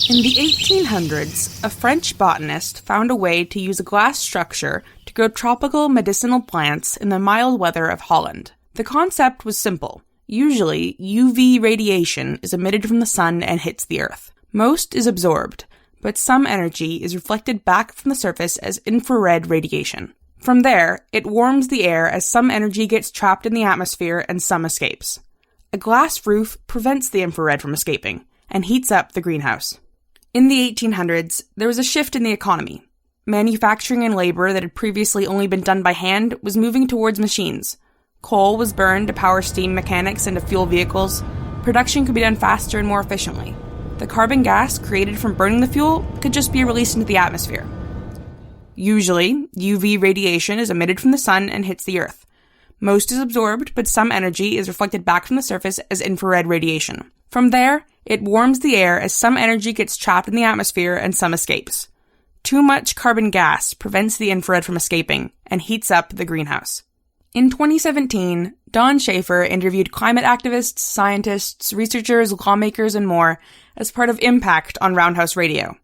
In the 1800s, a French botanist found a way to use a glass structure to grow tropical medicinal plants in the mild weather of Holland. The concept was simple. Usually, UV radiation is emitted from the sun and hits the earth. Most is absorbed, but some energy is reflected back from the surface as infrared radiation. From there, it warms the air as some energy gets trapped in the atmosphere and some escapes. A glass roof prevents the infrared from escaping and heats up the greenhouse. In the 1800s, there was a shift in the economy. Manufacturing and labor that had previously only been done by hand was moving towards machines. Coal was burned to power steam mechanics and to fuel vehicles. Production could be done faster and more efficiently. The carbon gas created from burning the fuel could just be released into the atmosphere. Usually, UV radiation is emitted from the sun and hits the earth. Most is absorbed, but some energy is reflected back from the surface as infrared radiation. From there, it warms the air as some energy gets trapped in the atmosphere and some escapes. Too much carbon gas prevents the infrared from escaping and heats up the greenhouse. In 2017, Don Schaefer interviewed climate activists, scientists, researchers, lawmakers, and more as part of Impact on Roundhouse Radio.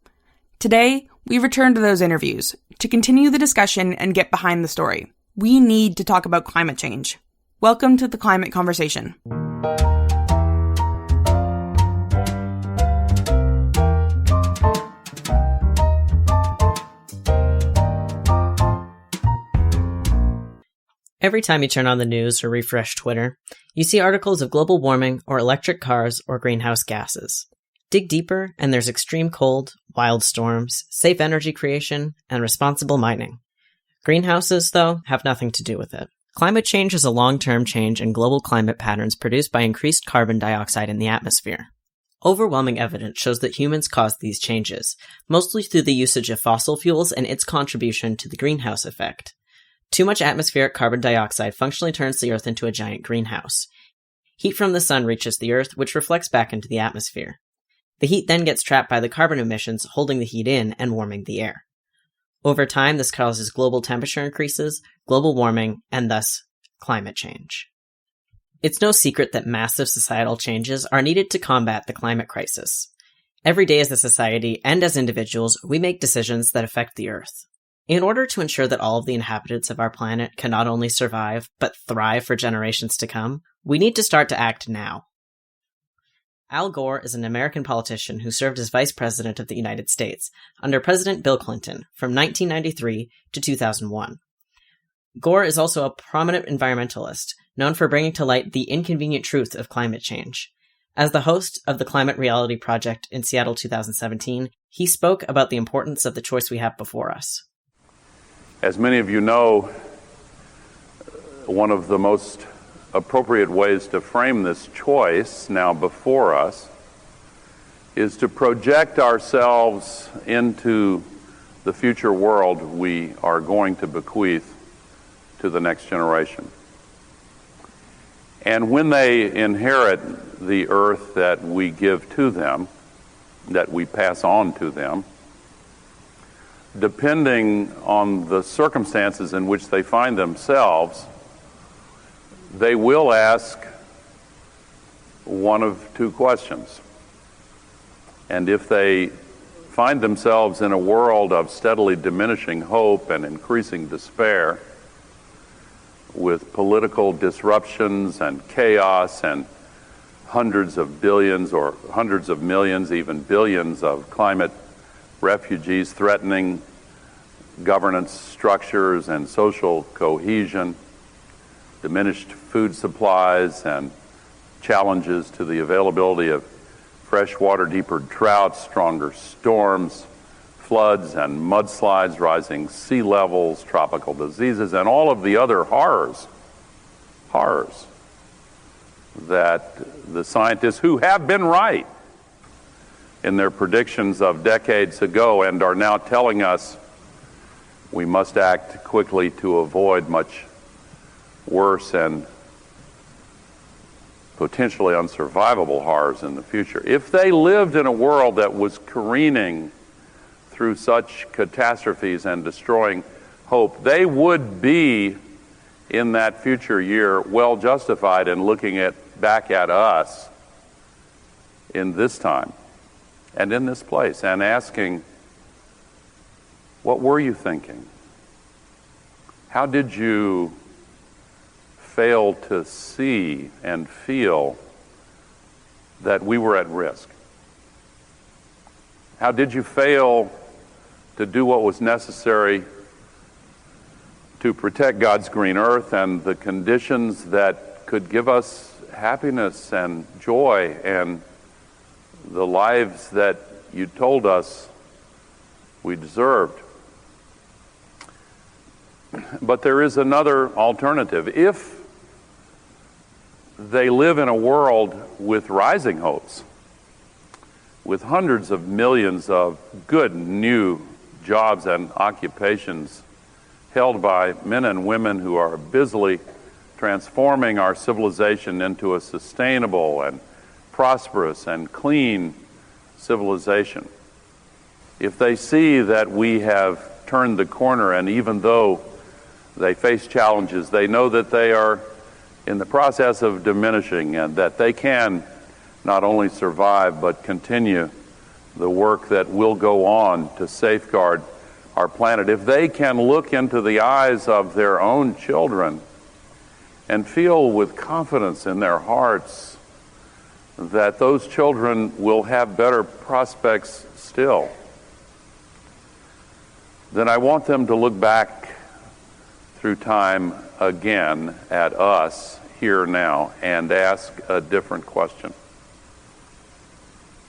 Today, we return to those interviews to continue the discussion and get behind the story. We need to talk about climate change. Welcome to the Climate Conversation. Every time you turn on the news or refresh Twitter, you see articles of global warming or electric cars or greenhouse gases. Dig deeper, and there's extreme cold, wild storms, safe energy creation, and responsible mining. Greenhouses, though, have nothing to do with it. Climate change is a long-term change in global climate patterns produced by increased carbon dioxide in the atmosphere. Overwhelming evidence shows that humans caused these changes, mostly through the usage of fossil fuels and its contribution to the greenhouse effect. Too much atmospheric carbon dioxide functionally turns the Earth into a giant greenhouse. Heat from the sun reaches the Earth, which reflects back into the atmosphere. The heat then gets trapped by the carbon emissions, holding the heat in and warming the air. Over time, this causes global temperature increases, global warming, and thus climate change. It's no secret that massive societal changes are needed to combat the climate crisis. Every day as a society and as individuals, we make decisions that affect the Earth. In order to ensure that all of the inhabitants of our planet can not only survive, but thrive for generations to come, we need to start to act now. Al Gore is an American politician who served as Vice President of the United States under President Bill Clinton from 1993 to 2001. Gore is also a prominent environmentalist, known for bringing to light the inconvenient truth of climate change. As the host of the Climate Reality Project in Seattle 2017, he spoke about the importance of the choice we have before us. As many of you know, one of the most appropriate ways to frame this choice now before us is to project ourselves into the future world we are going to bequeath to the next generation. And when they inherit the earth that we give to them, that we pass on to them, depending on the circumstances in which they find themselves, they will ask one of two questions. And if they find themselves in a world of steadily diminishing hope and increasing despair, with political disruptions and chaos and hundreds of billions or hundreds of millions, even billions of climate refugees threatening governance structures and social cohesion, diminished food supplies and challenges to the availability of fresh water, deeper droughts, stronger storms, floods and mudslides, rising sea levels, tropical diseases, and all of the other horrors that the scientists who have been right in their predictions of decades ago and are now telling us we must act quickly to avoid much worse and potentially unsurvivable horrors in the future. If they lived in a world that was careening through such catastrophes and destroying hope, they would be in that future year well justified in looking back at us in this time and in this place, and asking, what were you thinking? How did you fail to see and feel that we were at risk? How did you fail to do what was necessary to protect God's green earth and the conditions that could give us happiness and joy and the lives that you told us we deserved? But there is another alternative. If they live in a world with rising hopes, with hundreds of millions of good new jobs and occupations held by men and women who are busily transforming our civilization into a sustainable and prosperous and clean civilization. If they see that we have turned the corner, and even though they face challenges, they know that they are in the process of diminishing and that they can not only survive but continue the work that will go on to safeguard our planet. If they can look into the eyes of their own children and feel with confidence in their hearts that those children will have better prospects still, then I want them to look back through time again at us here now and ask a different question.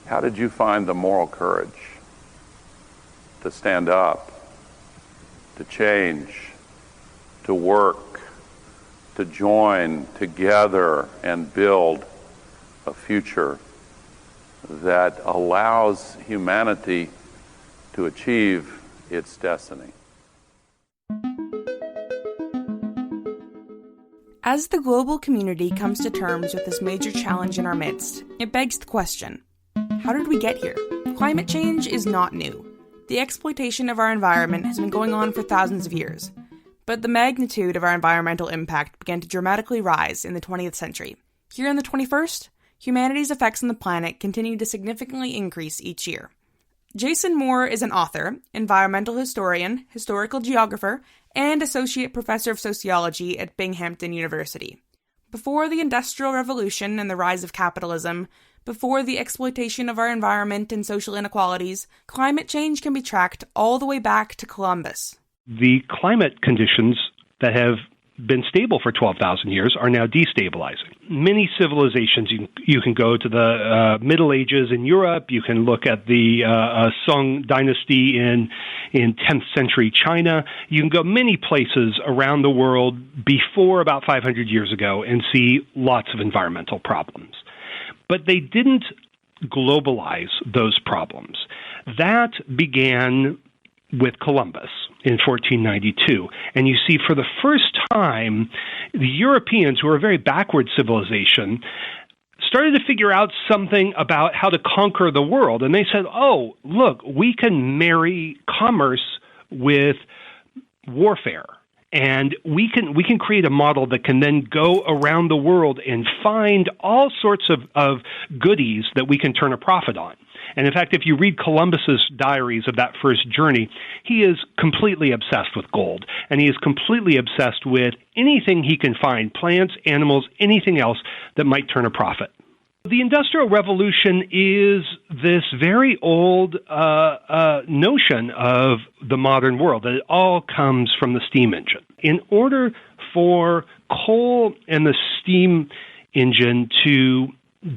How did you find the moral courage to stand up, to change, to work, to join together and build a future that allows humanity to achieve its destiny? As the global community comes to terms with this major challenge in our midst, it begs the question, how did we get here? Climate change is not new. The exploitation of our environment has been going on for thousands of years. But the magnitude of our environmental impact began to dramatically rise in the 20th century. Here in the 21st, humanity's effects on the planet continue to significantly increase each year. Jason Moore is an author, environmental historian, historical geographer, and associate professor of sociology at Binghamton University. Before the Industrial Revolution and the rise of capitalism, before the exploitation of our environment and social inequalities, climate change can be tracked all the way back to Columbus. The climate conditions that have been stable for 12,000 years are now destabilizing. Many civilizations, you can go to the Middle Ages in Europe, you can look at the Song dynasty in 10th century China, you can go many places around the world before about 500 years ago and see lots of environmental problems. But they didn't globalize those problems. That began with Columbus in 1492. And you see, for the first time, the Europeans, who are a very backward civilization, started to figure out something about how to conquer the world. And they said, oh, look, we can marry commerce with warfare. And we can create a model that can then go around the world and find all sorts of goodies that we can turn a profit on. And in fact, if you read Columbus's diaries of that first journey, he is completely obsessed with gold. And he is completely obsessed with anything he can find, plants, animals, anything else that might turn a profit. The Industrial Revolution is this very old notion of the modern world, that it all comes from the steam engine. In order for coal and the steam engine to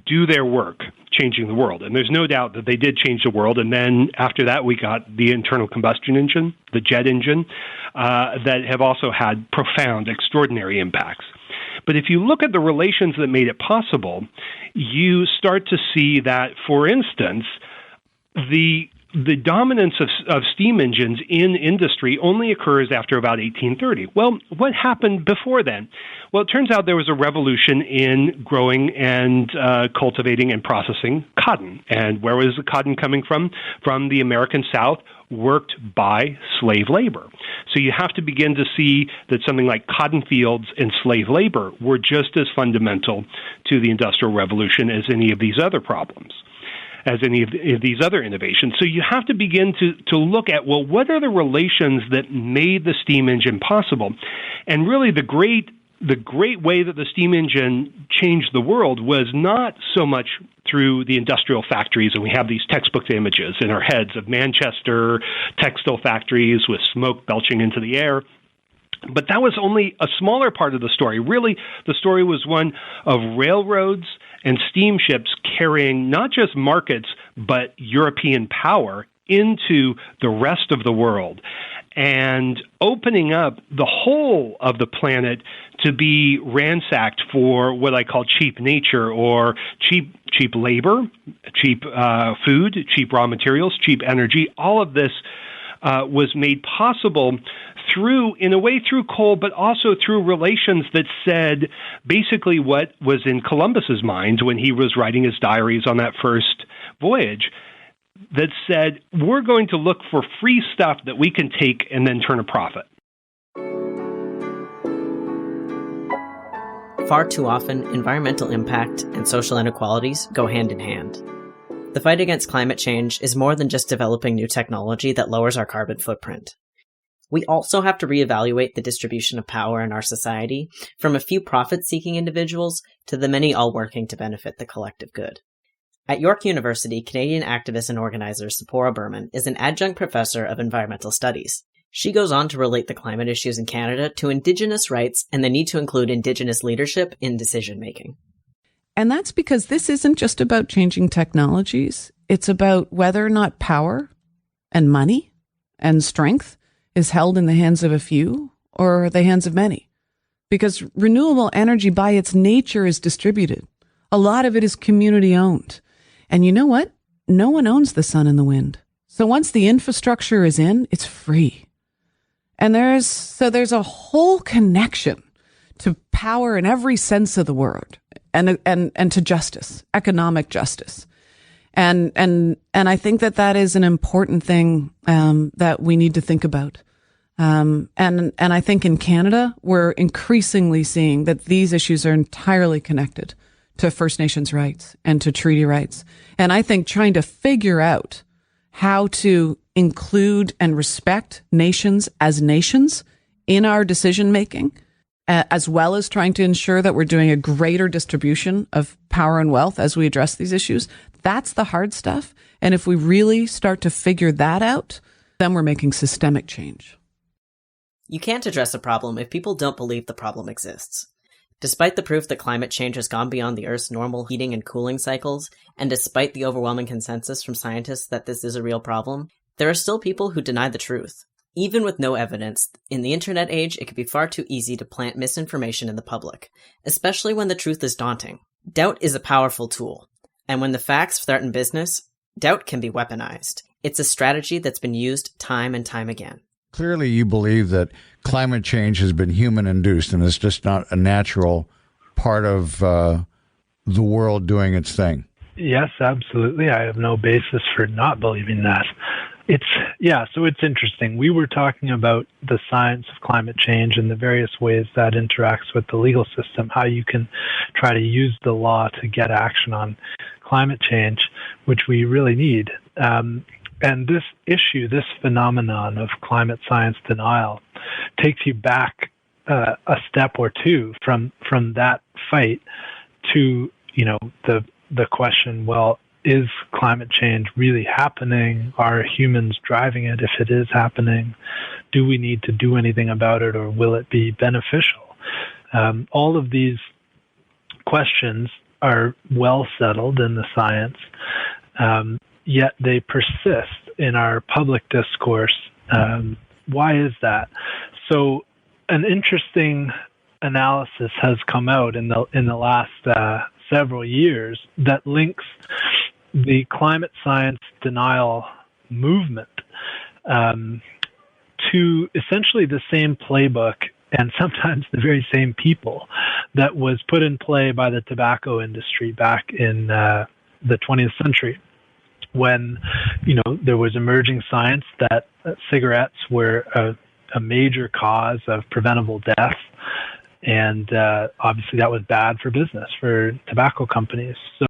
do their work, changing the world, and there's no doubt that they did change the world, and then after that we got the internal combustion engine, the jet engine, that have also had profound, extraordinary impacts. But if you look at the relations that made it possible, you start to see that, for instance, the dominance of steam engines in industry only occurs after about 1830. Well, what happened before then? Well, it turns out there was a revolution in growing and cultivating and processing cotton. And where was the cotton coming from? From the American South, worked by slave labor. So you have to begin to see that something like cotton fields and slave labor were just as fundamental to the Industrial Revolution as any of these other problems. as any of these other innovations. So you have to begin to look at, well, what are the relations that made the steam engine possible? And really the great way that the steam engine changed the world was not so much through the industrial factories, and we have these textbook images in our heads of Manchester textile factories with smoke belching into the air. But that was only a smaller part of the story. Really, the story was one of railroads and steamships carrying not just markets, but European power into the rest of the world and opening up the whole of the planet to be ransacked for what I call cheap nature, or cheap labor, cheap food, cheap raw materials, cheap energy. All of this was made possible through coal, but also through relations that said basically what was in Columbus's mind when he was writing his diaries on that first voyage, that said, we're going to look for free stuff that we can take and then turn a profit. Far too often, environmental impact and social inequalities go hand in hand. The fight against climate change is more than just developing new technology that lowers our carbon footprint. We also have to reevaluate the distribution of power in our society, from a few profit-seeking individuals to the many all working to benefit the collective good. At York University, Canadian activist and organizer Sephora Berman is an adjunct professor of environmental studies. She goes on to relate the climate issues in Canada to Indigenous rights and the need to include Indigenous leadership in decision-making. And that's because this isn't just about changing technologies. It's about whether or not power and money and strength is held in the hands of a few or the hands of many. Because renewable energy by its nature is distributed. A lot of it is community owned. And you know what? No one owns the sun and the wind. So once the infrastructure is in, it's free. And there's a whole connection to power in every sense of the word, and to justice, economic justice. And I think that is an important thing that we need to think about. And I think in Canada, we're increasingly seeing that these issues are entirely connected to First Nations rights and to treaty rights. And I think trying to figure out how to include and respect nations as nations in our decision making, as well as trying to ensure that we're doing a greater distribution of power and wealth as we address these issues, that's the hard stuff. And if we really start to figure that out, then we're making systemic change. You can't address a problem if people don't believe the problem exists. Despite the proof that climate change has gone beyond the Earth's normal heating and cooling cycles, and despite the overwhelming consensus from scientists that this is a real problem, there are still people who deny the truth. Even with no evidence, in the internet age, it can be far too easy to plant misinformation in the public, especially when the truth is daunting. Doubt is a powerful tool, and when the facts threaten business, doubt can be weaponized. It's a strategy that's been used time and time again. Clearly, you believe that climate change has been human-induced and it's just not a natural part of the world doing its thing. Yes, absolutely. I have no basis for not believing that. So it's interesting. We were talking about the science of climate change and the various ways that interacts with the legal system, how you can try to use the law to get action on climate change, which we really need. And this issue, this phenomenon of climate science denial, takes you back a step or two from that fight to, the question, well, is climate change really happening? Are humans driving it? If it is happening, do we need to do anything about it, or will it be beneficial? All of these questions are well settled in the science, yet they persist in our public discourse. Why is that? So an interesting analysis has come out in the last several years that links the climate science denial movement to essentially the same playbook and sometimes the very same people that was put in play by the tobacco industry back in the 20th century, when there was emerging science that cigarettes were a major cause of preventable death, and obviously that was bad for business, for tobacco companies. So